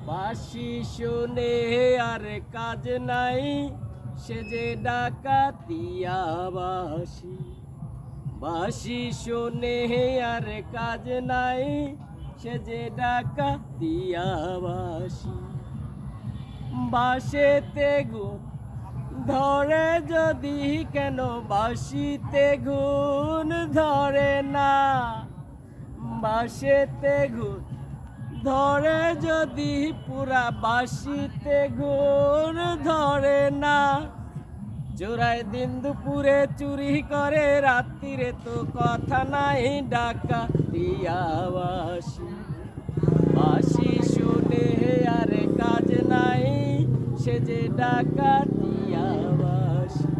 বাঁশি শুনে আর কাজ নাই, সে যে ডাকাতিয়া বাঁশি। বাঁশি শুনে আর কাজ নাই, সে যে ডাকাতিয়া বাঁশি। বাঁশেতে গুণ ধরে যদি কেন বাঁশিতে গুণ ধরে না। বাঁশেতে গুণ ধরে যদি পুরা বাঁশিতে গুণ ধরে না। চোরাই দিন দুপুরে চুরি করে, রাত্রিরে তো কথা নাই ডাকাতিয়া বাঁশি। বাঁশি শুনে আর কাজ নাই, সে যে ডাকাতিয়া বাঁশি।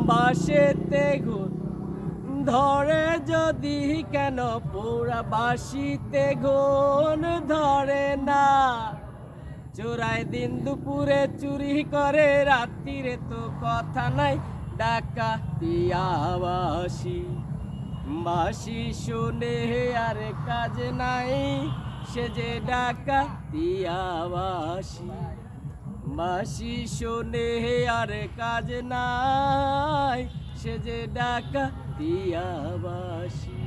বাঁশেতে গুণ ধরে যদি কেন পুরা বাঁশিতে গুণ ধরে না। চোরাই দিন দুপুরে চুরি করে, রাত্রিরে তো কথা নাই ডাকাতিয়া বাঁশি। বাঁশি শুনে আর কাজ নাই, সে যে ডাকাতিয়া বাঁশি। বাঁশি শুনে আর কাজ নাই, সে যে ডাকাতিয়া বাঁশি।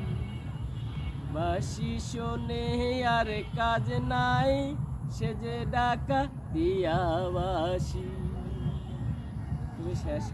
বাঁশি শুনে আর কাজ নাই, সে যে ডাকাতিয়া বাঁশি। তুমি শেষ।